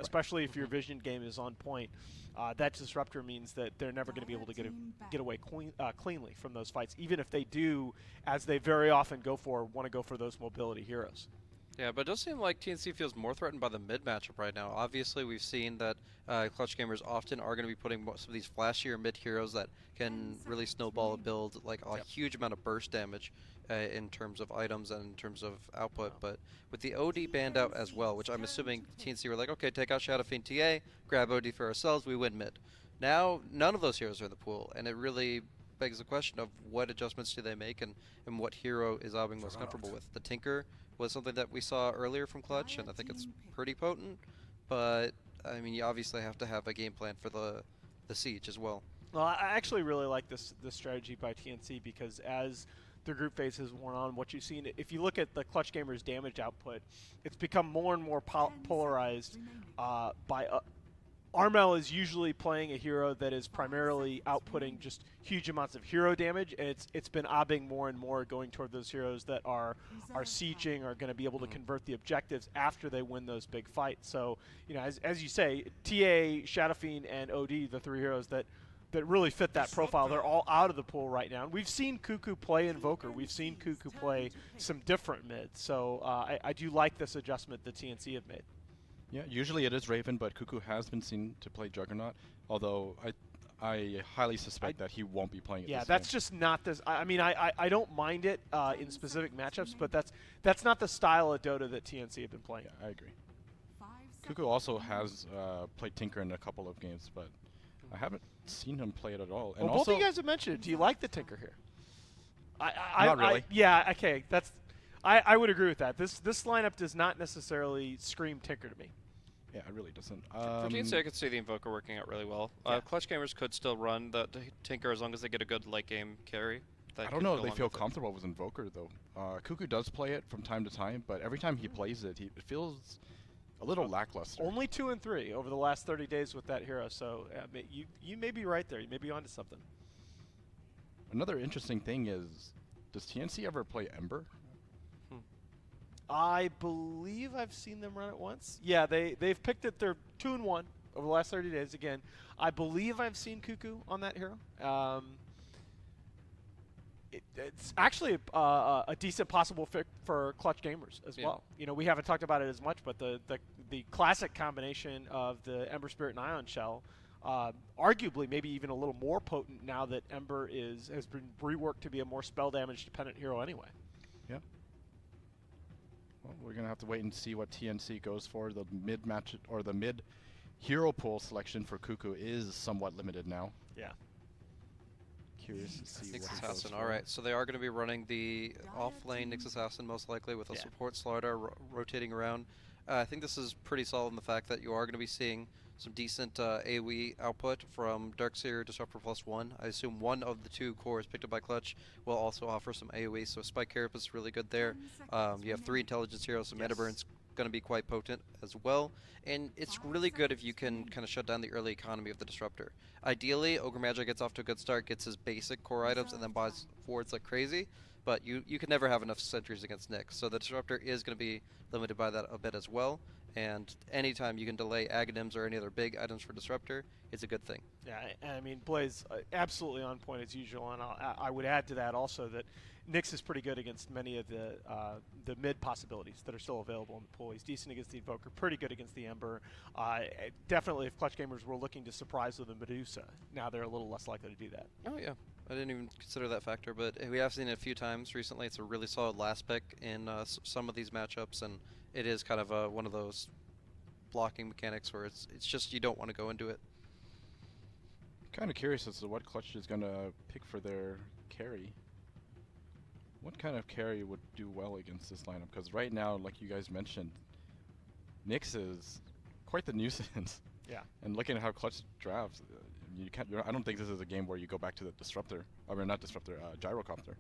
especially if your vision game is on point. That disruptor means that they're never going to be able to get away cleanly from those fights, even if they do, as they very often want to go for those mobility heroes. Yeah, but it does seem like TnC feels more threatened by the mid matchup right now. Obviously, we've seen that Clutch gamers often are going to be putting some of these flashier mid heroes that can really snowball a build, like a huge amount of burst damage in terms of items and in terms of output. But with the OD banned out as well, which I'm assuming TnC were like, okay, take out Shadow Fiend TA, grab OD for ourselves, we win mid. Now, none of those heroes are in the pool, and it really begs the question of what adjustments do they make and what hero is Aubing most comfortable with. The Tinker was something that we saw earlier from Clutch, and I think it's pretty potent, but I mean, you obviously have to have a game plan for the Siege as well. Well, I actually really like this strategy by TnC, because as the group phase has worn on, what you've seen, if you look at the Clutch gamers' damage output, it's become more and more polarized by Armel is usually playing a hero that is primarily outputting just huge amounts of hero damage, and it's been obbing more and more going toward those heroes that are sieging, are going to be able to convert the objectives after they win those big fights. So, you know, as you say, TA, Shadow Fiend, and OD, the three heroes that really fit that profile, they're all out of the pool right now. And we've seen Cuckoo play Invoker. We've seen Cuckoo play some different mids. So I do like this adjustment that TnC have made. Yeah, usually it is Raven, but Cuckoo has been seen to play Juggernaut, although I highly suspect that he won't be playing it. Yeah, this that's game. just not this. I mean, I don't mind it in specific matchups, but that's not the style of Dota that TnC have been playing. Yeah, I agree. Cuckoo also has played Tinker in a couple of games, but I haven't seen him play it at all. And well, both of you guys have mentioned it. Do you like the Tinker here? Not really. Yeah, okay. I would agree with that. This lineup does not necessarily scream Tinker to me. Yeah, it really doesn't. For TnC, I could see the Invoker working out really well. Yeah. Clutch gamers could still run the Tinker as long as they get a good late game carry. I don't know if they feel comfortable with Invoker, though. Cuckoo does play it from time to time, but every time he plays it, it feels a little lackluster. Only 2 and 3 over the last 30 days with that hero, so you may be right there. You may be onto something. Another interesting thing is, does TnC ever play Ember? I believe I've seen them run it once. Yeah, they've picked it. They're 2 and 1 over the last 30 days. Again, I believe I've seen Cuckoo on that hero. It's actually a decent possible fit for Clutch gamers as well. You know, we haven't talked about it as much, but the classic combination of the Ember Spirit and Ion Shell, arguably maybe even a little more potent now that Ember has been reworked to be a more spell damage dependent hero anyway. Yeah. Well, we're gonna have to wait and see what TnC goes for. The mid match or the mid hero pool selection for Cuckoo is somewhat limited now. Yeah. Curious to see Nyx what he Assassin. goes All for. right, so they are going to be running the off-lane Nyx Assassin most likely with a support Slardar rotating around. I think this is pretty solid in the fact that you are going to be seeing some decent AoE output from Darkseer Disruptor +1. I assume one of the 2 cores picked up by Clutch will also offer some AoE, so Spike Carapace is really good there. You have 3 intelligence heroes, so Metaburn's going to be quite potent as well. And it's really good if you can kind of shut down the early economy of the Disruptor. Ideally, Ogre Magi gets off to a good start, gets his basic core items, and then buys wards like crazy. But you can never have enough sentries against Nyx, so the Disruptor is going to be limited by that a bit as well. And anytime you can delay Aghanims or any other big items for Disruptor, it's a good thing. Yeah, I mean, Blaze absolutely on point as usual, and I would add to that also that Nyx is pretty good against many of the mid possibilities that are still available in the pool. He's decent against the Invoker, pretty good against the Ember. Definitely, if Clutch gamers were looking to surprise with a Medusa, now they're a little less likely to do that. Oh yeah, I didn't even consider that factor, but we have seen it a few times recently. It's a really solid last pick in some of these matchups, and it is kind of one of those blocking mechanics where it's just you don't want to go into it. Kind of curious as to what Clutch is going to pick for their carry. What kind of carry would do well against this lineup? Because right now, like you guys mentioned, Nyx is quite the nuisance. Yeah. And looking at how Clutch drafts, you can't. I don't think this is a game where you go back to the Disruptor. I mean, not Disruptor, Gyrocopter.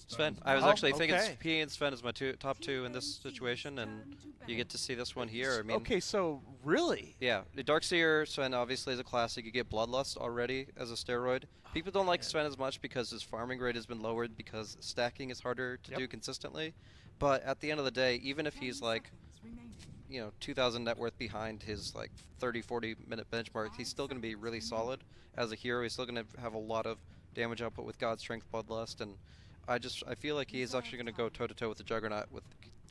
Sven. I was actually thinking P and Sven is my top 2 in this situation, and you get to see this one here. I mean, okay, so really? Yeah, the Darkseer Sven obviously is a classic. You get Bloodlust already as a steroid. People don't like Sven as much because his farming rate has been lowered because stacking is harder to do consistently. But at the end of the day, even if he's like 2,000 net worth behind his like 30-40 minute benchmark, he's still going to be really solid as a hero. He's still going to have a lot of damage output with God Strength, Bloodlust, and I feel like he is actually going to go toe to toe with the Juggernaut.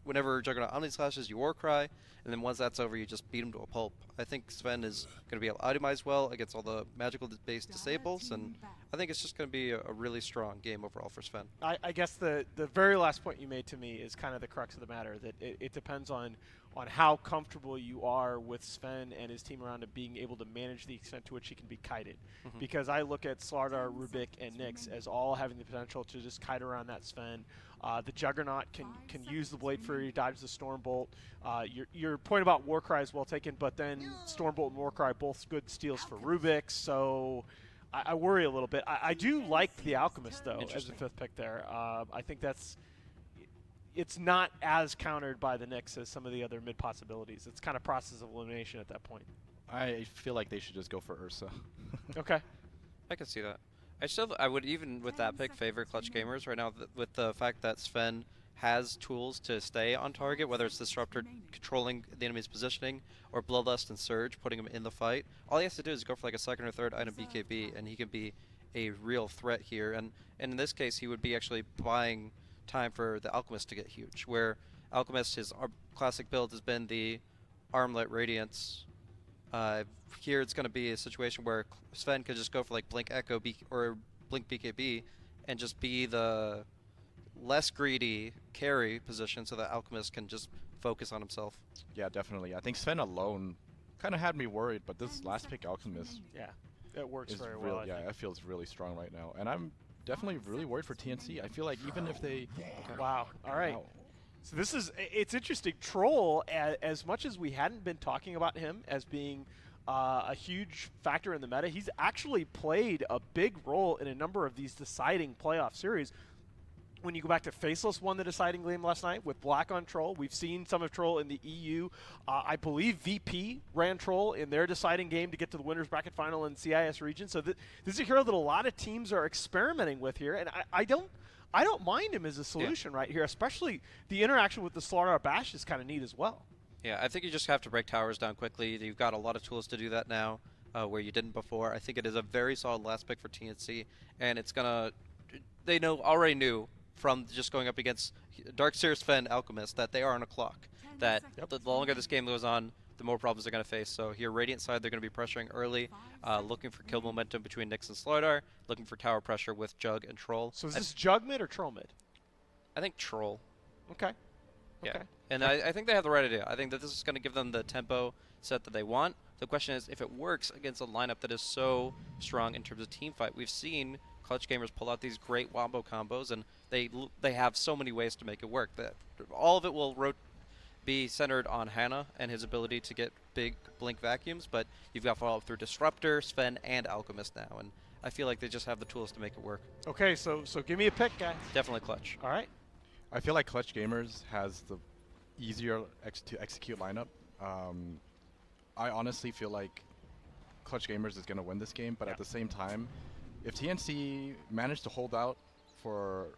Whenever Juggernaut Omni slashes, you War Cry, and then once that's over, you just beat him to a pulp. I think Sven is going to be able to itemize well against all the magical based disables, and I think it's just going to be a really strong game overall for Sven. I guess the very last point you made to me is kind of the crux of the matter, that it depends on how comfortable you are with Sven and his team around him being able to manage the extent to which he can be kited. Because I look at Slardar, Rubik, and Nyx as all having the potential to just kite around that Sven. The Juggernaut can use the Blade Fury, dodge the Stormbolt. Your point about Warcry is well taken, but then Stormbolt and Warcry both good steals for Rubik, so I worry a little bit. I do like the Alchemist, though, as the 5th pick there. I think it's not as countered by the Nyx as some of the other mid possibilities. It's kind of process of elimination at that point. I feel like they should just go for Ursa. Okay. I can see that. I would, even with that pick, favor Clutch Gamers right now with the fact that Sven has tools to stay on target, whether it's Disruptor controlling the enemy's positioning or Bloodlust and Surge putting him in the fight. All he has to do is go for like a 2nd or 3rd item BKB, and he can be a real threat here. And in this case, he would be actually buying time for the Alchemist to get huge, where Alchemist, his classic build has been the Armlet Radiance. Here it's going to be a situation where Sven could just go for like Blink Echo or Blink BKB and just be the less greedy carry position so that Alchemist can just focus on himself. Yeah, definitely. I think Sven alone kind of had me worried, but this last pick Alchemist, yeah, it works very well. Yeah, it feels really strong right now, and I'm definitely really worried for TnC. I feel like even if they... Wow. All right. Wow. So it's interesting. Troll, as much as we hadn't been talking about him as being a huge factor in the meta, he's actually played a big role in a number of these deciding playoff series. When you go back to Faceless won the deciding game last night with Black on Troll. We've seen some of Troll in the EU. I believe VP ran Troll in their deciding game to get to the winners bracket final in CIS region. So this is a hero that a lot of teams are experimenting with here, and I don't mind him as a solution right here, especially the interaction with the Slardar Bash is kind of neat as well. Yeah, I think you just have to break towers down quickly. You've got a lot of tools to do that now where you didn't before. I think it is a very solid last pick for TnC, and it's going to... They already knew from just going up against Darkseer, Sven, Alchemist that they are on a clock. That the longer this game goes on, the more problems they're going to face. So here, Radiant side, they're going to be pressuring early, looking for kill momentum between Nyx and Slardar, looking for tower pressure with Jug and Troll. So is this Jug mid or Troll mid? I think Troll. Okay. Yeah. Okay. And I think they have the right idea. I think that this is going to give them the tempo set that they want. The question is if it works against a lineup that is so strong in terms of team fight. We've seen Clutch Gamers pull out these great wombo combos, and they have so many ways to make it work. That all of it will be centered on Hannah and his ability to get big blink vacuums, but you've got follow-up through Disruptor, Sven, and Alchemist now, and I feel like they just have the tools to make it work. Okay, so give me a pick, guys. Definitely Clutch. All right. I feel like Clutch Gamers has the easier to execute lineup. I honestly feel like Clutch Gamers is going to win this game, but at the same time, if TnC managed to hold out for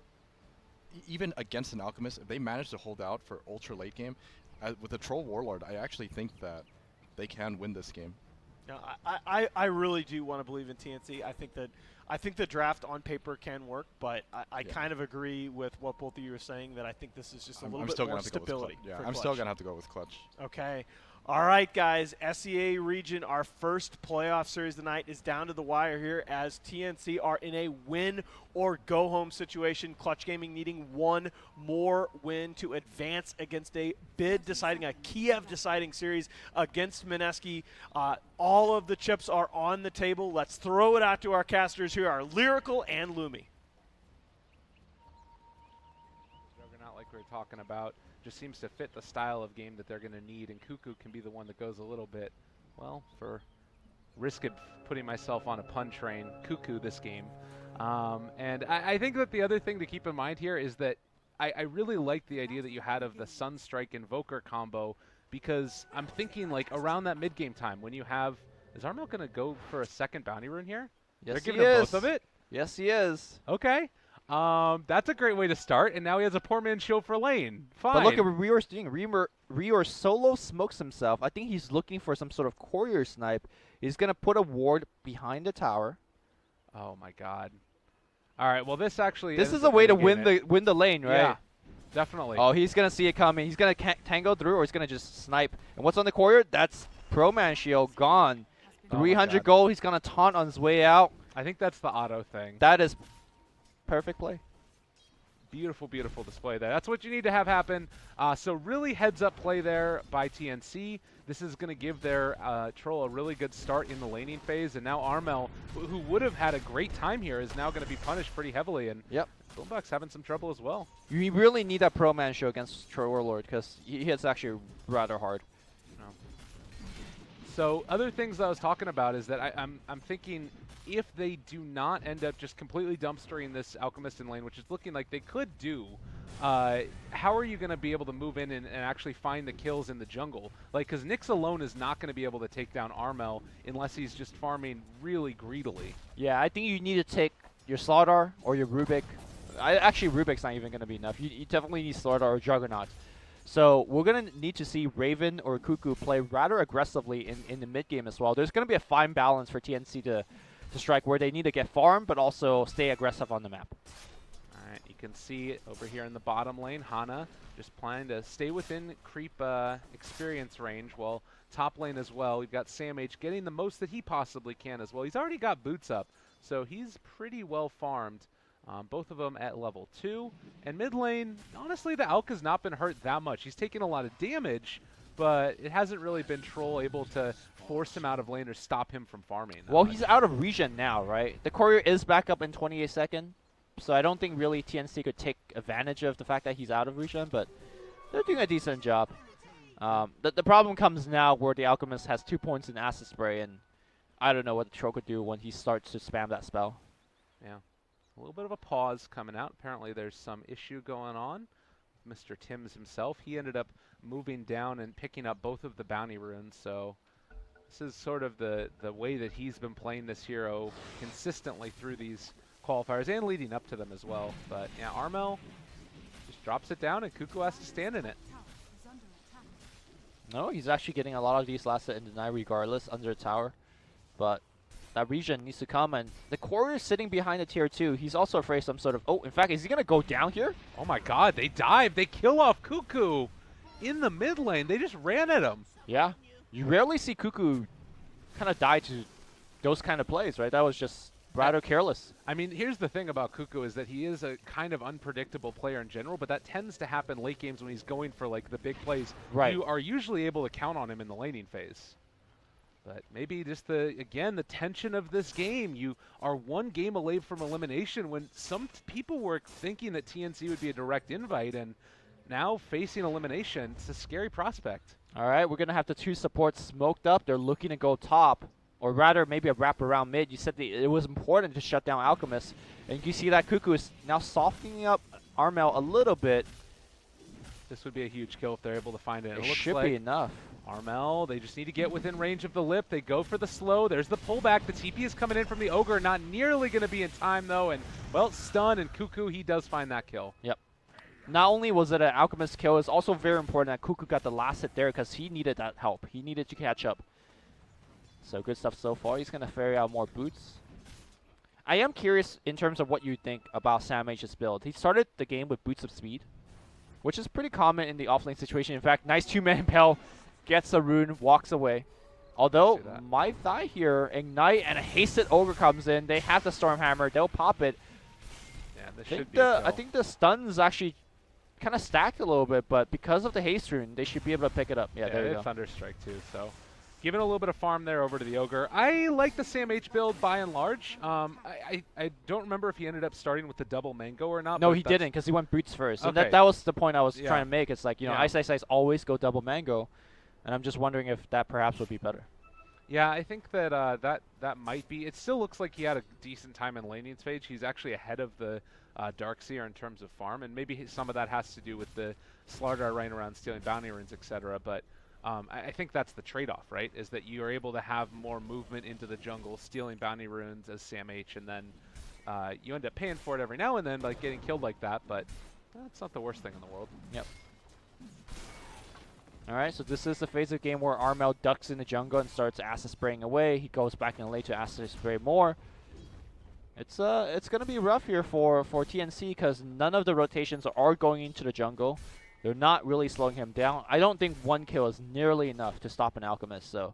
even against an Alchemist, if they manage to hold out for ultra late game with a Troll Warlord, I actually think that they can win this game. No, I really do want to believe in TnC. I think the draft on paper can work, but I kind of agree with what both of you are saying, that I think this is just a little bit more stability. Yeah, I'm still going to have to go with Clutch. Okay. All right, guys. SEA region, our first playoff series tonight is down to the wire here as TnC are in a win or go home situation. Clutch Gaming needing one more win to advance against a Kiev deciding series against Mineski. All of the chips are on the table. Let's throw it out to our casters. Here are Lyrical and Lumi. Juggernaut, like we were talking about, just seems to fit the style of game that they're going to need, and Cuckoo can be the one that goes a little bit, well, for risk of putting myself on a pun train, Cuckoo this game. And I think that the other thing to keep in mind here is that I really like the idea that you had of the Sunstrike Invoker combo, because I'm thinking like around that mid-game time when you have, is Armel going to go for a second bounty rune here? Yes, they're he giving is. both of it? Yes, he is. Okay. That's a great way to start, and now he has a poor man's show for lane. Fine. But look at what Rior's doing. Rior solo smokes himself. I think he's looking for some sort of courier snipe. He's going to put a ward behind the tower. Oh my god. All right, well this actually This ends is a up way to mitigating win the lane, right? Yeah, definitely. Oh, he's going to see it coming. He's going to tango through, or he's going to just snipe. And what's on the courier? That's Pro Man Shield gone. Oh my 300 God. gold. He's going to taunt on his way out. I think that's the auto thing. That is perfect play. Beautiful, beautiful display there. That's what you need to have happen. So really heads-up play there by TnC. This is going to give their troll a really good start in the laning phase, and now Armel, who would have had a great time here, is now going to be punished pretty heavily, and Yep. Boombox having some trouble as well. You really need that Pro Man show against Troll Warlord because he hits actually rather hard. So other things that I was talking about is that I'm thinking if they do not end up just completely dumpstering this Alchemist in lane, which is looking like they could do, how are you going to be able to move in and actually find the kills in the jungle? Like, because Nyx alone is not going to be able to take down Armel unless he's just farming really greedily. Yeah, I think you need to take your Slardar or your Rubik. Actually, Rubik's not even going to be enough. You definitely need Slardar or Juggernaut. So we're going to need to see Raven or Cuckoo play rather aggressively in the mid game as well. There's going to be a fine balance for TnC to strike where they need to get farm, but also stay aggressive on the map. All right, you can see over here in the bottom lane, Hana just planning to stay within creep experience range, while top lane as well. We've got Sam H getting the most that he possibly can as well. He's already got boots up, so he's pretty well farmed. Both of them at level 2. And mid lane, honestly, the Alk has not been hurt that much. He's taken a lot of damage, but it hasn't really been Troll able to force him out of lane or stop him from farming. Well, he's out of regen now, right? The courier is back up in 28 seconds, so I don't think really TnC could take advantage of the fact that he's out of regen, but they're doing a decent job. The problem comes now where the Alchemist has 2 points in Acid Spray, and I don't know what the Troll could do when he starts to spam that spell. Yeah. A little bit of a pause coming out. Apparently there's some issue going on with Mr. Timms himself. He ended up moving down and picking up both of the bounty runes, so this is sort of the way that he's been playing this hero consistently through these qualifiers and leading up to them as well. But yeah, Armel just drops it down and Cuckoo has to stand in it. No, he's actually getting a lot of these last hit and deny regardless under the tower, but that regen needs to come, and the courier is sitting behind the tier 2. He's also afraid of some sort of... Oh, in fact, is he going to go down here? Oh my god, they dive. They kill off Cuckoo in the mid lane. They just ran at him. Yeah. You rarely see Cuckoo kind of die to those kind of plays, right? That was just rather careless. I mean, here's the thing about Cuckoo is that he is a kind of unpredictable player in general, but that tends to happen late games when he's going for like the big plays. Right. You are usually able to count on him in the laning phase. But maybe just the tension of this game. You are one game away from elimination when some people were thinking that TnC would be a direct invite, and now facing elimination, it's a scary prospect. All right, we're going to have the 2 supports smoked up. They're looking to go top, or rather maybe a wrap around mid. You said it was important to shut down Alchemist, and you see that Cuckoo is now softening up Armel a little bit. This would be a huge kill if they're able to find it. It It looks should like be enough. Armel, they just need to get within range of the lip. They go for the slow. There's the pullback. The TP is coming in from the Ogre. Not nearly going to be in time, though. And, well, stun, and Cuckoo, he does find that kill. Yep. Not only was it an Alchemist kill, it's also very important that Cuckoo got the last hit there because he needed that help. He needed to catch up. So good stuff so far. He's going to ferry out more boots. I am curious in terms of what you think about Sam H's build. He started the game with Boots of Speed, which is pretty common in the offlane situation. In fact, nice 2-man impel. Gets a rune, walks away. Although, might die here. Ignite and a hasted Ogre comes in. They have the Stormhammer. They'll pop it. Yeah, this should be a kill. I think the stun's actually kind of stacked a little bit, but because of the haste rune, they should be able to pick it up. Yeah, there you go. Thunderstrike too, so giving a little bit of farm there over to the Ogre. I like the Sam H build by and large. I don't remember if he ended up starting with the double mango or not. No, he didn't because he went boots first. So Okay. that was the point I was Yeah. trying to make. It's like, you know, Yeah. Ice always go double mango. And I'm just wondering if that perhaps would be better. Yeah, I think that that might be. It still looks like he had a decent time in laning phase. He's actually ahead of the Darkseer in terms of farm, and maybe some of that has to do with the Slardar running around stealing bounty runes, etc. But I think that's the trade-off, right? Is that you are able to have more movement into the jungle, stealing bounty runes as Sam H, and then you end up paying for it every now and then by getting killed like that, but that's not the worst thing in the world. Yep. Alright, so this is the phase of the game where Armel ducks in the jungle and starts acid spraying away. He goes back in lane to acid spray more. It's gonna be rough here for TnC because none of the rotations are going into the jungle. They're not really slowing him down. I don't think one kill is nearly enough to stop an Alchemist, so.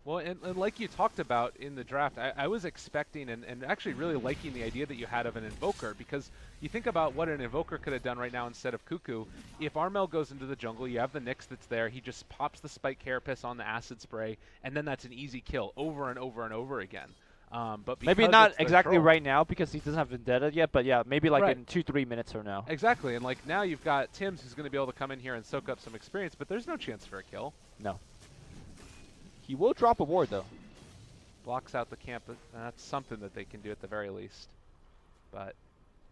Well, and like you talked about in the draft, I was expecting and actually really liking the idea that you had of an Invoker, because you think about what an Invoker could have done right now instead of Cuckoo. If Armel goes into the jungle, you have the Nyx that's there, he just pops the Spike Carapace on the Acid Spray, and then that's an easy kill over and over and over again. But maybe not exactly right now because he doesn't have Vendetta yet, but yeah, maybe like in 2-3 minutes from now. Exactly, and like now you've got Tim's who's going to be able to come in here and soak up some experience, but there's no chance for a kill. No. He will drop a ward though. Blocks out the camp. That's something that they can do at the very least. But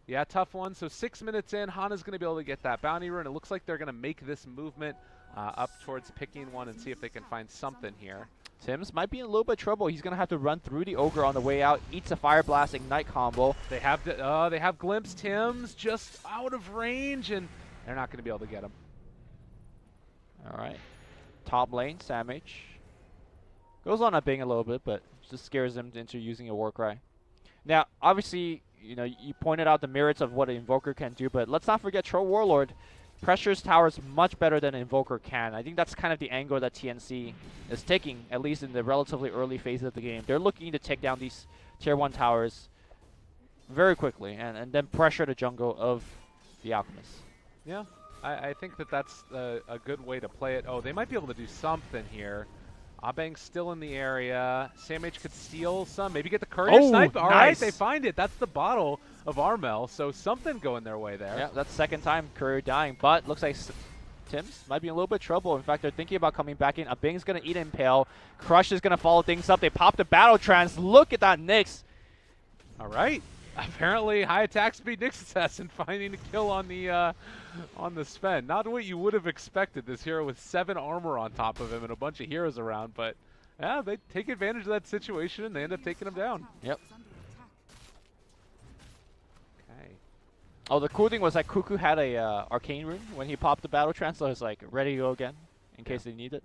yeah, tough one. So 6 minutes in, Hana's going to be able to get that bounty rune. It looks like they're going to make this movement up towards picking one and see if they can find something here. Tim's might be in a little bit of trouble. He's going to have to run through the Ogre on the way out, eats a Fire Blast Ignite combo. They have Glimpse. Tim's just out of range, and they're not going to be able to get him. All right. Top lane, Samh. Goes on a Bing a little bit, but just scares him into using a Warcry. Now, obviously, you know, you pointed out the merits of what an Invoker can do, but let's not forget Troll Warlord pressures towers much better than an Invoker can. I think that's kind of the angle that TnC is taking, at least in the relatively early phase of the game. They're looking to take down these tier 1 towers very quickly and then pressure the jungle of the Alchemists. Yeah, I think that that's a good way to play it. Oh, they might be able to do something here. Abang's still in the area. Samh could steal some, maybe get the courier snipe. All right, they find it. That's the bottle of Armel, so something going their way there. Yeah, that's second time courier dying, but looks like Tim's might be in a little bit of trouble. In fact, they're thinking about coming back in. Abing's going to eat Impale. Crush is going to follow things up. They pop the Battle Trance. Look at that Nyx. All right. Apparently, high attack speed Nyx Assassin finding a kill on the Sven. Not what you would have expected. This hero with 7 armor on top of him and a bunch of heroes around, but yeah, they take advantage of that situation and they end up taking him down. Yep. Okay. Oh, the cool thing was that Cuckoo had a Arcane Rune when he popped the Battle Trance, so it's like ready to go again in case they need it.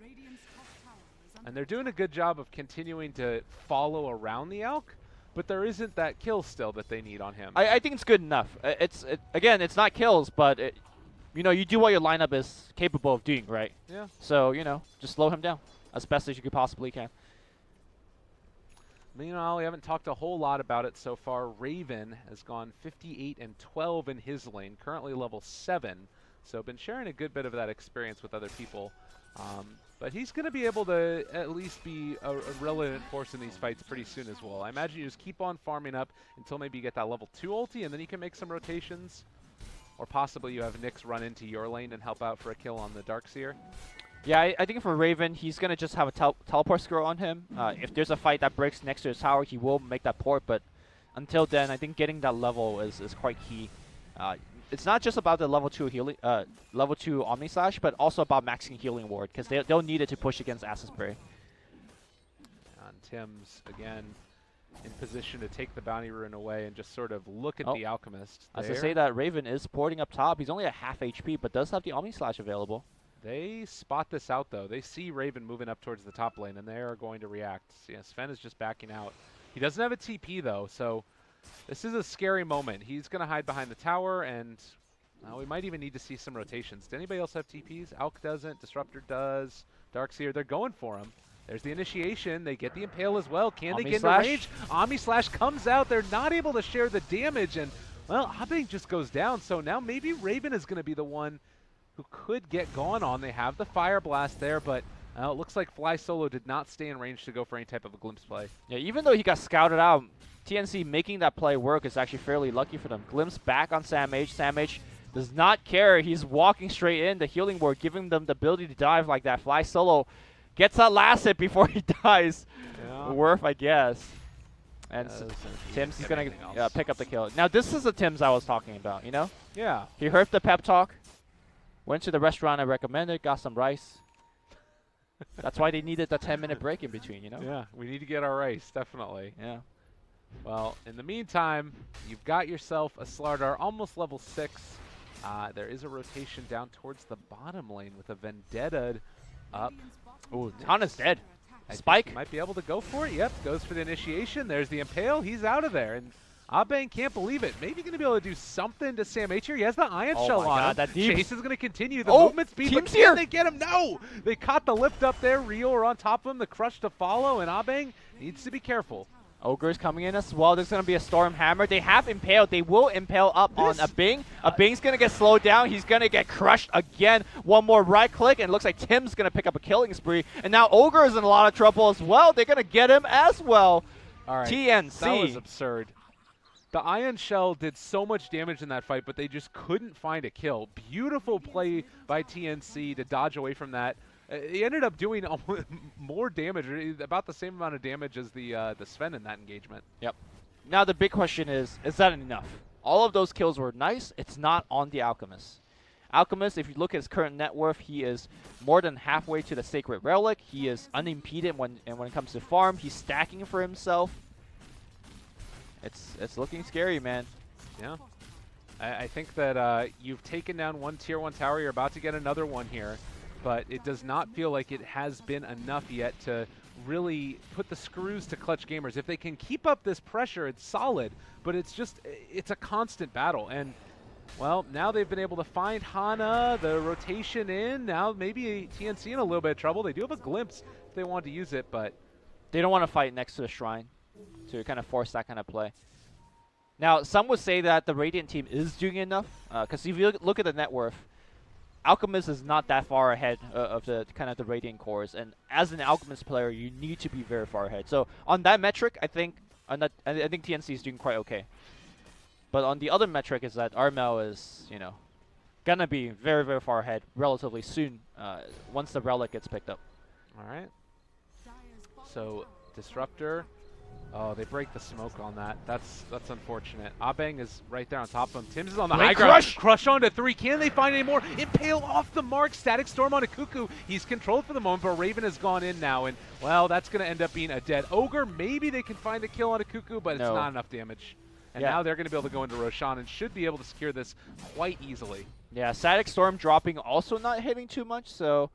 And they're doing a good job of continuing to follow around the Alk, but there isn't that kill still that they need on him. I think it's good enough. Again, it's not kills, but you know, you do what your lineup is capable of doing, right? Yeah. So, you know, just slow him down as best as you could possibly can. Meanwhile, we haven't talked a whole lot about it so far. Raven has gone 58-12 in his lane, currently level 7. So been sharing a good bit of that experience with other people. But he's going to be able to at least be a relevant force in these fights pretty soon as well. I imagine you just keep on farming up until maybe you get that level 2 ulti, and then you can make some rotations. Or possibly you have Nyx run into your lane and help out for a kill on the Darkseer. Yeah, I think for Raven, he's going to just have a teleport scroll on him. If there's a fight that breaks next to his tower, he will make that port. But until then, I think getting that level is quite key. It's not just about the level 2 healing, level 2 Omni Slash, but also about maxing Healing Ward, because they'll need it to push against Acid Spray. And Tim's, again, in position to take the bounty rune away and just sort of look at the Alchemist. As I say that, Raven is porting up top. He's only at half HP, but does have the Omni Slash available. They spot this out, though. They see Raven moving up towards the top lane, and they are going to react. Yeah, Sven is just backing out. He doesn't have a TP, though, so this is a scary moment. He's going to hide behind the tower, and we might even need to see some rotations. Does anybody else have TPs? Alk doesn't. Disruptor does. Darkseer, they're going for him. There's the initiation. They get the Impale as well. Can they get into range? Omni Slash comes out. They're not able to share the damage, and, well, Abing just goes down. So now maybe Raven is going to be the one who could get gone on. They have the Fire Blast there, but it looks like Fly Solo did not stay in range to go for any type of a glimpse play. Yeah, even though he got scouted out, TnC making that play work is actually fairly lucky for them. Glimpse back on Samh. Samh does not care. He's walking straight in. The Healing Ward giving them the ability to dive like that. Fly Solo gets that last hit before he dies. Yeah. Worth, I guess. And Tim's going to pick up the kill. Now, this is the Tim's I was talking about, you know? Yeah. He heard the pep talk, went to the restaurant I recommended, got some rice. That's why they needed the 10-minute break in between, you know? Yeah, we need to get our rice, definitely. Yeah. Well, in the meantime, you've got yourself a Slardar almost level 6. There is a rotation down towards the bottom lane with a Vendetta up. Ooh, Hana's dead. I think Spike. he might be able to go for it. Yep, goes for the initiation. There's the Impale. He's out of there. And Abang can't believe it. Maybe going to be able to do something to Sam H here. He has the Ion Oh Shell my on God, him. that deep. Chase is going to continue. The Oh, movement speed. But team's can here. they get him? No! They caught the lift up there. Rio are on top of him. The crush to follow. And Abang needs to be careful. Ogre's coming in as well. There's going to be a Storm Hammer. They have Impale. They will Impale up on a Bing. A Bing's going to get slowed down. He's going to get crushed again. One more right click, and it looks like Tim's going to pick up a killing spree. And now Ogre is in a lot of trouble as well. They're going to get him as well. All right. TnC. That was absurd. The Ion Shell did so much damage in that fight, but they just couldn't find a kill. Beautiful play by TnC to dodge away from that. He ended up doing more damage, or about the same amount of damage as the Sven in that engagement. Yep. Now the big question is that enough? All of those kills were nice. It's not on the Alchemist. Alchemist, if you look at his current net worth, he is more than halfway to the Sacred Relic. He is unimpeded when it comes to farm. He's stacking for himself. It's looking scary, man. Yeah. I think that you've taken down one tier 1 tower. You're about to get another one here. But it does not feel like it has been enough yet to really put the screws to Clutch Gamers. If they can keep up this pressure, it's solid. But it's a constant battle. And, well, now they've been able to find Hana, the rotation in. Now maybe TnC in a little bit of trouble. They do have a glimpse if they want to use it, but They don't want to fight next to the shrine to kind of force that kind of play. Now, some would say that the Radiant team is doing enough, because if you look at the net worth, Alchemist is not that far ahead of the kind of the Radiant cores, and as an Alchemist player, you need to be very far ahead. So on that metric, I think TnC is doing quite okay. But on the other metric is that Armel is, gonna be very, very far ahead relatively soon once the relic gets picked up. all right. So Disruptor. Oh, they break the smoke on that. That's unfortunate. Abang is right there on top of him. Tim's is on the Great high ground. crush! Crush onto 3. Can they find any more? Impale off the mark. Static Storm onto Cuckoo. He's controlled for the moment, but Raven has gone in now. And, well, that's going to end up being a dead Ogre. Maybe they can find a kill on a Cuckoo, but No. it's not enough damage. And Yeah. now they're going to be able to go into Roshan and should be able to secure this quite easily. Yeah, Static Storm dropping, also not hitting too much, so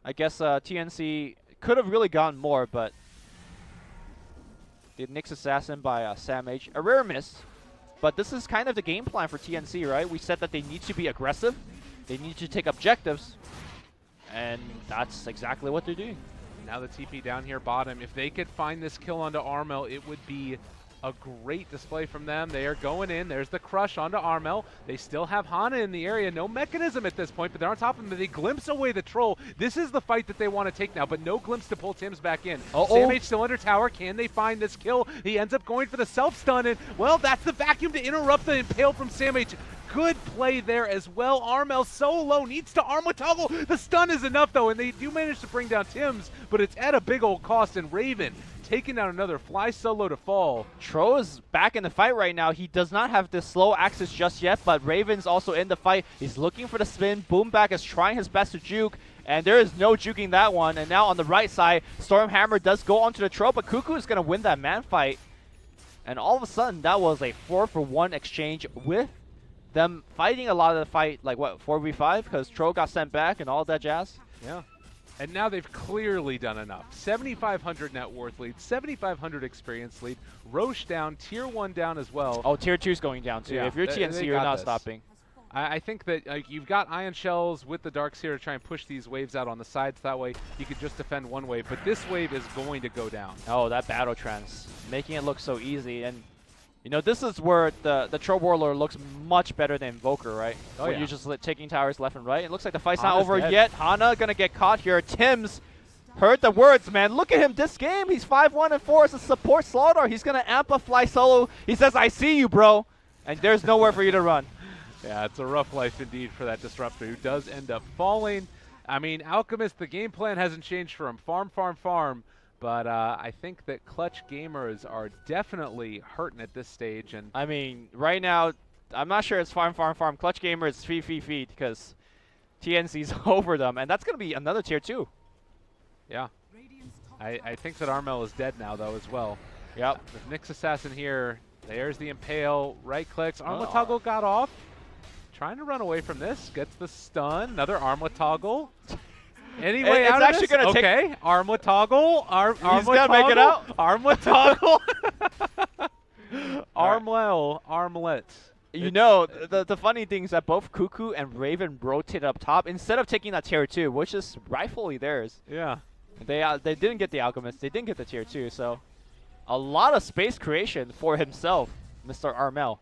I guess TnC could have really gotten more, but the Nyx Assassin by Sam H. A rare miss, but this is kind of the game plan for TnC, right? We said that they need to be aggressive, they need to take objectives, and that's exactly what they're doing. Now the TP down here bottom. If they could find this kill onto Armel, it would be a great display from them. They are going in. There's the crush onto Armel. They still have Hana in the area. No mechanism at this point, but they're on top of him. They glimpse away the troll. This is the fight that they want to take now, but no glimpse to pull Tim's back in. Sam H still under tower. Can they find this kill? He ends up going for the self-stun, and, well, that's the vacuum to interrupt the impale from Sam H. Good play there as well. Armel so low, needs to arm with toggle. The stun is enough, though, and they do manage to bring down Tim's, but it's at a big old cost, and Raven taking down another fly solo to fall. Tro is back in the fight right now. He does not have the slow access just yet, but Raven's also in the fight. He's looking for the spin. Boomback is trying his best to juke, and there is no juking that one. And now on the right side, Stormhammer does go onto the Tro, but Cuckoo is going to win that man fight. And all of a sudden, that was a 4-for-1 exchange with them fighting a lot of the fight, like what, 4v5? Because Tro got sent back and all that jazz. Yeah. And now they've clearly done enough. 7,500 net worth lead, 7,500 experience lead. Roche down, tier 1 down as well. Oh, tier 2's going down too. Yeah, If you're TnC, you're got not this. stopping. I think that you've got Ion Shells with the Darks here to try and push these waves out on the sides. That way you could just defend one wave. But this wave is going to go down. Oh, that battle trance, making it look so easy. And this is where the Tro Warlord looks much better than Invoker, right? Oh, when yeah. you're just taking towers left and right. It looks like the fight's not Hana's over dead. yet. Hana gonna get caught here. Tim's heard the words, man. Look at him this game. He's 5-1-4 as a support Slardar. He's gonna amplify solo. He says, "I see you, bro," and there's nowhere for you to run. Yeah, it's a rough life indeed for that Disruptor who does end up falling. I mean, Alchemist, the game plan hasn't changed for him. Farm, farm, farm. But I think that Clutch Gamers are definitely hurting at this stage. And I mean, right now, I'm not sure it's farm, farm, farm. Clutch Gamer is feed because TnC's over them, and that's gonna be another tier 2. yeah, I think that Armel is dead now, though, as well. Yep. The Nyx Assassin here. There's the Impale. Right clicks. Armlet Toggle got off. Trying to run away from this. Gets the stun. Another Armlet Toggle. Anyway, It's out actually of this? gonna take- Okay. Armlet Toggle. Armlet gonna make it out. Armlet Toggle. Armlet. You know, the funny thing is that both Cuckoo and Raven rotated up top instead of taking that tier 2, which is rightfully theirs. Yeah. They didn't get the Alchemist. They didn't get the tier 2, so a lot of space creation for himself, Mr. Armel.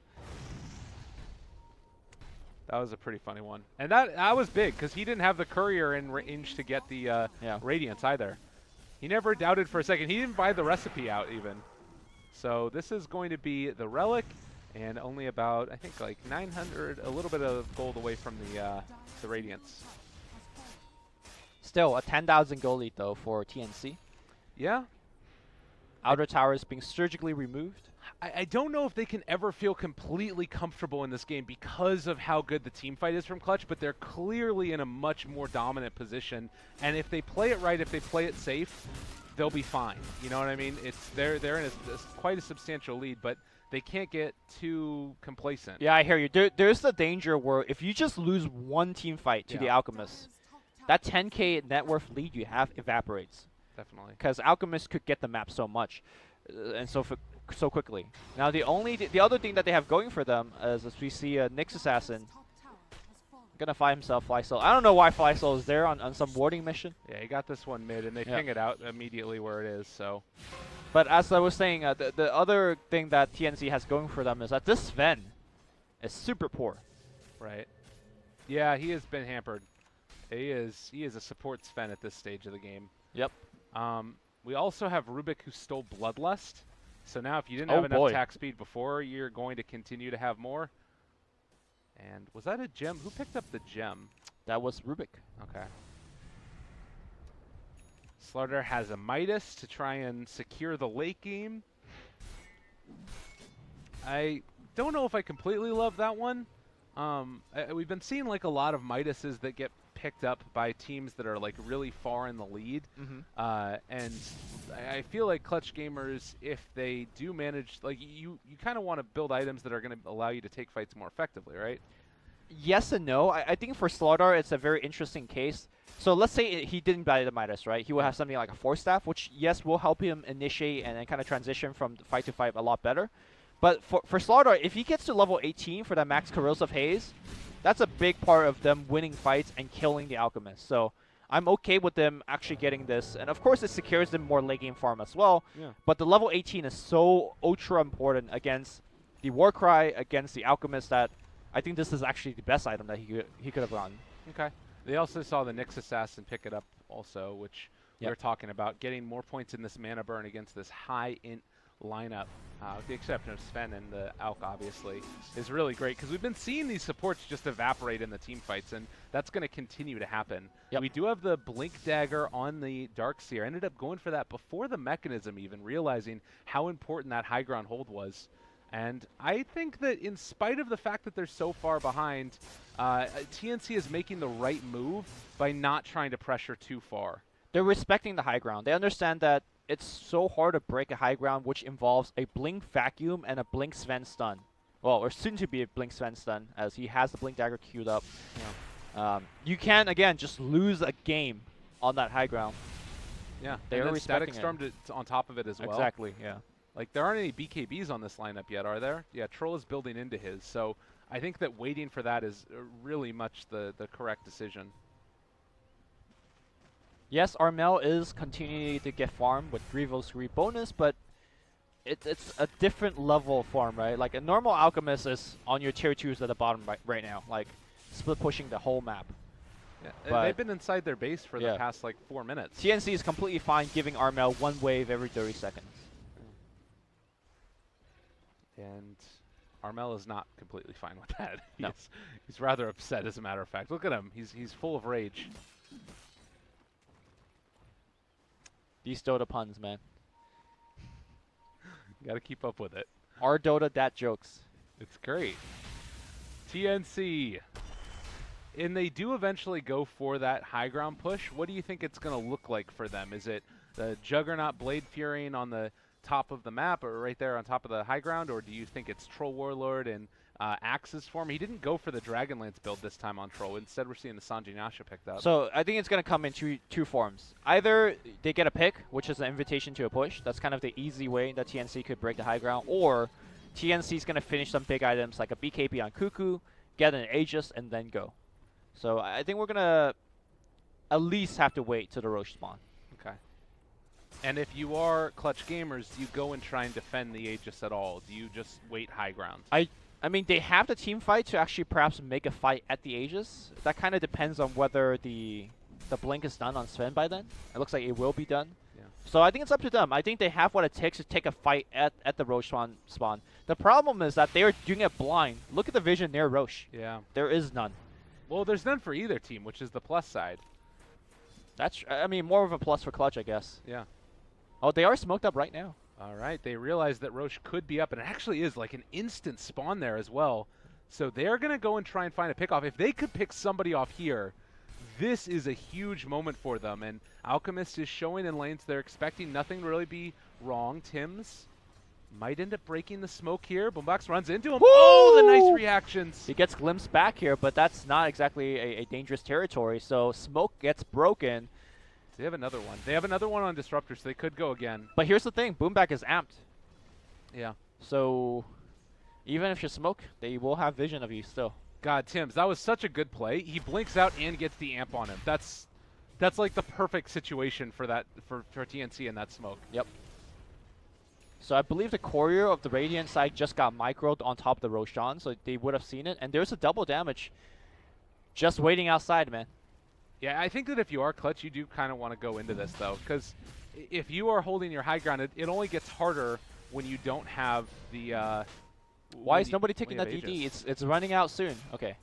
That was a pretty funny one. And that was big because he didn't have the Courier in range to get the Radiance either. He never doubted for a second. He didn't buy the recipe out even. So this is going to be the Relic and only about, I think, like 900, a little bit of gold away from the Radiance. Still, a 10,000 gold lead, though, for TnC. Yeah. Outer towers being surgically removed. I don't know if they can ever feel completely comfortable in this game because of how good the team fight is from Clutch, but they're clearly in a much more dominant position. And if they play it right, if they play it safe, they'll be fine. You know what I mean? They're in quite a substantial lead, but they can't get too complacent. Yeah, I hear you. There's the danger where if you just lose one team fight to the Alchemist, that 10k net worth lead you have evaporates. Definitely. Because Alchemist could get the map so much, and so quickly. Now the other thing that they have going for them is, as we see a Nyx Assassin gonna find himself Flysoul. I don't know why Flysoul is there on some warding mission. Yeah, he got this one mid, and they ping it out immediately where it is. So, but as I was saying, the other thing that TnC has going for them is that this Sven is super poor. Right. Yeah, he has been hampered. He is a support Sven at this stage of the game. Yep. We also have Rubik, who stole Bloodlust. So now if you didn't have enough attack speed before, you're going to continue to have more. And was that a gem? Who picked up the gem? That was Rubik. Okay. Slaughter has a Midas to try and secure the late game. I don't know if I completely love that one. We've been seeing like a lot of Midases that get picked up by teams that are like really far in the lead. And I feel like Clutch gamers, if they do manage, like you kind of want to build items that are going to allow you to take fights more effectively, right? Yes and no. I think for Slaughter, it's a very interesting case. So let's say he didn't buy the Midas, right? He will have something like a Force Staff, which, yes, will help him initiate and then kind of transition from fight to fight a lot better. But for Slaughter, if he gets to level 18 for that max Corrosive Haze, that's a big part of them winning fights and killing the Alchemist. So I'm okay with them actually getting this. And of course, it secures them more late game farm as well. Yeah. But the level 18 is so ultra important against the Warcry, against the Alchemist, that I think this is actually the best item that he could have gotten. Okay. They also saw the Nyx Assassin pick it up also, which we were talking about, getting more points in this mana burn against this high int lineup, with the exception of Sven and the Alk, obviously, is really great because we've been seeing these supports just evaporate in the team fights, and that's going to continue to happen. Yep. We do have the Blink Dagger on the Darkseer. Ended up going for that before the mechanism, even realizing how important that high ground hold was. And I think that in spite of the fact that they're so far behind, TnC is making the right move by not trying to pressure too far. They're respecting the high ground. They understand that it's so hard to break a high ground, which involves a Blink Vacuum and a Blink Sven stun. Well, or soon to be a Blink Sven stun, as he has the Blink Dagger queued up. Yeah. You can, again, just lose a game on that high ground. Yeah, they are Static respecting Storm on top of it as well. Exactly, yeah. Like, there aren't any BKBs on this lineup yet, are there? Yeah, Troll is building into his, so I think that waiting for that is really much the correct decision. Yes, Armel is continuing to get farm with Grievous Re bonus, but it's a different level of farm, right? Like, a normal Alchemist is on your tier 2s at the bottom right now, like, split pushing the whole map. Yeah, and they've been inside their base for the past, like, 4 minutes. TnC is completely fine giving Armel one wave every 30 seconds. And Armel is not completely fine with that. No. He's rather upset, as a matter of fact. Look at him. He's full of rage. These Dota puns, man. You got to keep up with it. Our Dota dat jokes. It's great. TnC. And they do eventually go for that high ground push. What do you think it's going to look like for them? Is it the Juggernaut Blade Furying on the top of the map or right there on top of the high ground, or do you think it's Troll Warlord and Axe's form? He didn't go for the Dragonlance build this time on Troll. Instead, we're seeing the Sanji Nasha picked up. So I think it's going to come in two forms. Either they get a pick, which is an invitation to a push. That's kind of the easy way that TNC could break the high ground. Or TNC is going to finish some big items like a BKB on Cuckoo, get an Aegis, and then go. So I think we're going to at least have to wait to the Roche spawn. Okay. And if you are Clutch Gamers, do you go and try and defend the Aegis at all? Do you just wait high ground? I mean, they have the team fight to actually perhaps make a fight at the Aegis. That kind of depends on whether the blink is done on Sven by then. It looks like it will be done. Yeah. So I think it's up to them. I think they have what it takes to take a fight at the Roche spawn. The problem is that they're doing it blind. Look at the vision near Roche. Yeah. There is none. Well, there's none for either team, which is the plus side. That's, I mean, more of a plus for Clutch, I guess. Yeah. Oh, they are smoked up right now. All right, they realize that Roche could be up, and it actually is like an instant spawn there as well. So they're going to go and try and find a pick off. If they could pick somebody off here, this is a huge moment for them. And Alchemist is showing in lanes. They're expecting nothing to really be wrong. Tim's might end up breaking the smoke here. Boombox runs into him. Woo! Oh, the nice reactions. He gets glimpsed back here, but that's not exactly a dangerous territory. So smoke gets broken. They have another one. They have another one on Disruptor, so they could go again. But here's the thing. Boomback is amped. Yeah. So even if you smoke, they will have vision of you still. God, Tim's, that was such a good play. He blinks out and gets the amp on him. That's like the perfect situation for that for TnC in that smoke. Yep. So I believe the courier of the Radiant side just got microed on top of the Roshan, so they would have seen it. And there's a double damage just waiting outside, man. Yeah, I think that if you are Clutch, you do kind of want to go into this, though, because if you are holding your high ground, it only gets harder when you don't have the... Why is nobody taking that DD? Aegis. It's running out soon. Okay,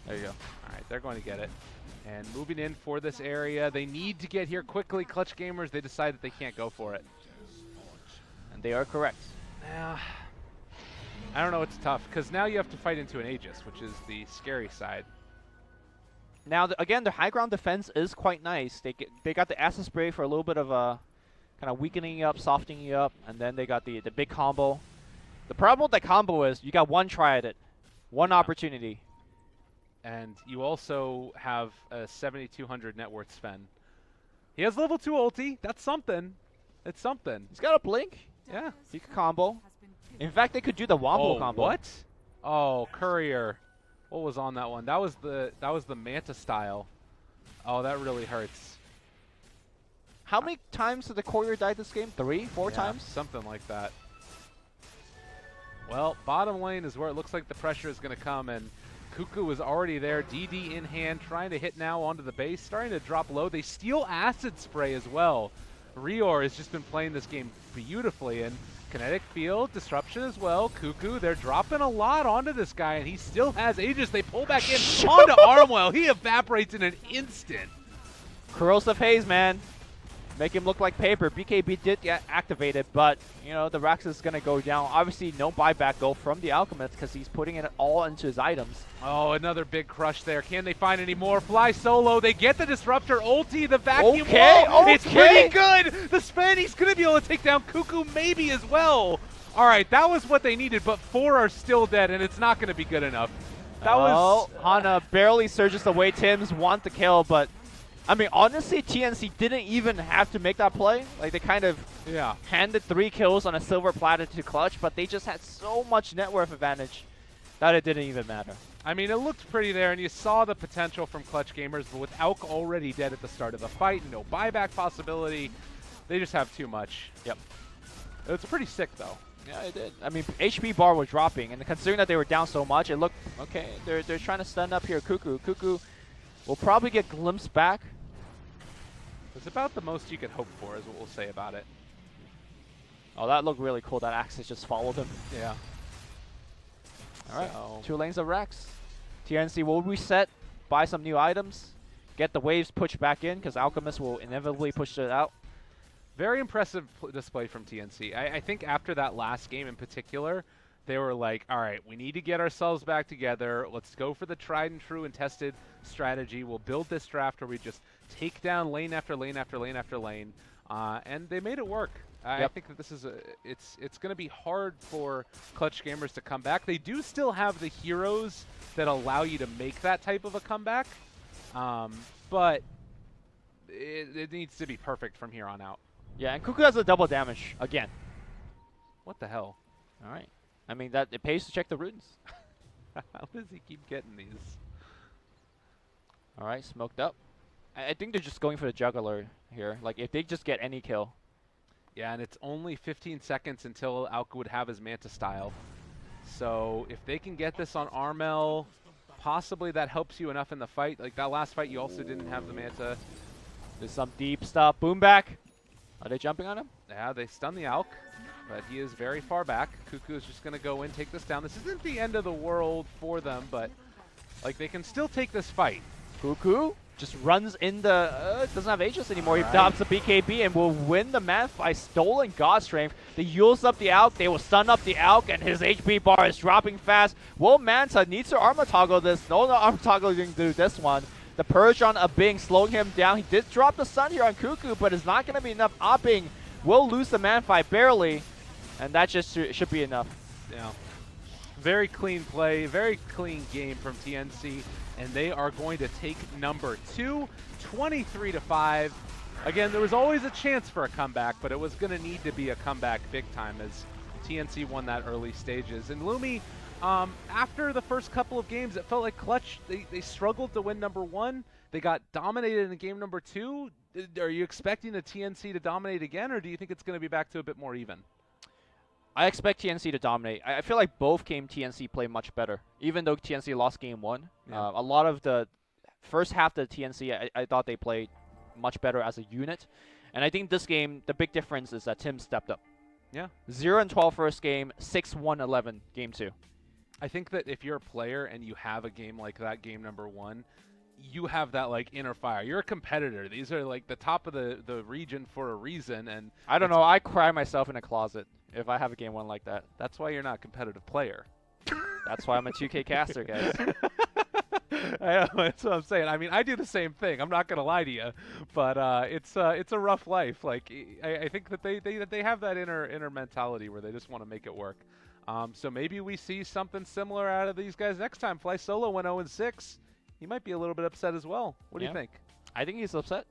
there you go. All right, they're going to get it. And moving in for this area, they need to get here quickly. Clutch Gamers, they decide that they can't go for it. And they are correct. Yeah. I don't know, it's tough, because now you have to fight into an Aegis, which is the scary side. Now, again, the high ground defense is quite nice. They got the acid spray for a little bit of a kind of weakening you up, softening you up, and then they got the big combo. The problem with that combo is you got one try at it, one opportunity. And you also have a 7,200 net worth Sven. He has level 2 ulti. That's something. It's something. He's got a blink. Yeah. He could combo. In fact, they could do the wombo Oh, combo. what? Oh, Courier. What was on that one? That was the Manta style. Oh, that really hurts. How many times did the courier die this game? 3, 4 times? Something like that. Well, bottom lane is where it looks like the pressure is going to come, and Cuckoo is already there, DD in hand, trying to hit now onto the base, starting to drop low. They steal Acid Spray as well. Rior has just been playing this game beautifully, and Kinetic Field, Disruption as well. Cuckoo, they're dropping a lot onto this guy, and he still has Aegis. They pull back in onto Armwell. He evaporates in an instant. Corrosive Haze, man. Make him look like paper. BKB did get activated, but, you know, the Rax is going to go down. Obviously, no buyback go from the Alchemist because he's putting it all into his items. Oh, another big crush there. Can they find any more? Fly solo. They get the Disruptor ulti, the vacuum wall. It's pretty good. The Sven, he's going to be able to take down Cuckoo maybe as well. All right, that was what they needed, but 4 are still dead, and it's not going to be good enough. That was... Hana barely surges away. Tims want the kill, but... I mean, honestly, TnC didn't even have to make that play. Like, they kind of handed 3 kills on a silver platter to Clutch, but they just had so much net worth advantage that it didn't even matter. I mean, it looked pretty there, and you saw the potential from Clutch Gamers, but with Alk already dead at the start of the fight, no buyback possibility, they just have too much. Yep. It's pretty sick, though. Yeah, it did. I mean, HP bar was dropping, and considering that they were down so much, it looked, okay, they're trying to stun up here Cuckoo. Cuckoo will probably get glimpsed back. It's about the most you could hope for, is what we'll say about it. Oh, that looked really cool. That Axis just followed him. Yeah. All right, 2 lanes of Rex. TnC will reset, buy some new items, get the waves pushed back in, because Alchemist will inevitably push it out. Very impressive display from TnC. I think after that last game in particular, they were like, all right, we need to get ourselves back together. Let's go for the tried and true and tested strategy. We'll build this draft where we just take down lane after lane after lane after lane. and they made it work. I think that this is it's going to be hard for Clutch Gamers to come back. They do still have the heroes that allow you to make that type of a comeback, but it needs to be perfect from here on out. Yeah, and Cuckoo has a double damage again. What the hell? All right. I mean, that it pays to check the runes. How does he keep getting these? All right, smoked up. I think they're just going for the juggler here. Like, if they just get any kill. Yeah, and it's only 15 seconds until Alka would have his Manta style. So if they can get this on Armel, possibly that helps you enough in the fight. Like that last fight, you also didn't have the Manta. There's some deep stuff. Boom back. Are they jumping on him? Yeah, they stun the Alk, but he is very far back. Cuckoo is just going to go in, take this down. This isn't the end of the world for them, but like they can still take this fight. Cuckoo just runs in the, doesn't have Aegis anymore. He adopts the BKB and will win the match by stolen God Strength. They use up the Alk, they will stun up the Alk, and his HP bar is dropping fast. Will Manta needs to armor toggle this. No armor toggling to do this one. The Purge on Abing slowing him down. He did drop the stun here on Cuckoo, but it's not going to be enough. Abing will lose the man fight barely, and that just should be enough. Yeah. Very clean play, very clean game from TnC. And they are going to take number 2, 23-5. Again, there was always a chance for a comeback, but it was going to need to be a comeback big time as TnC won that early stages. And Lumi, after the first couple of games, it felt like Clutch, they struggled to win number 1. They got dominated in game number 2. Are you expecting the TnC to dominate again, or do you think it's going to be back to a bit more even? I expect TnC to dominate. I feel like both game TnC play much better, even though TnC lost game 1. Yeah. A lot of the first half of the TnC, I thought they played much better as a unit. And I think this game, the big difference is that Tim stepped up. Yeah. 0-12 first game, 6-1-11 game 2. I think that if you're a player and you have a game like that, game number 1, you have that like inner fire. You're a competitor. These are like the top of the region for a reason. And I don't know. I cry myself in a closet if I have a game 1 like that. That's why you're not a competitive player. That's why I'm a 2K caster, guys. I know, that's what I'm saying. I mean, I do the same thing. I'm not gonna lie to you, but it's a rough life. Like I think that they have that inner mentality where they just want to make it work. So maybe we see something similar out of these guys next time. Fly Solo went 0-6. He might be a little bit upset as well. What do you think? I think he's upset.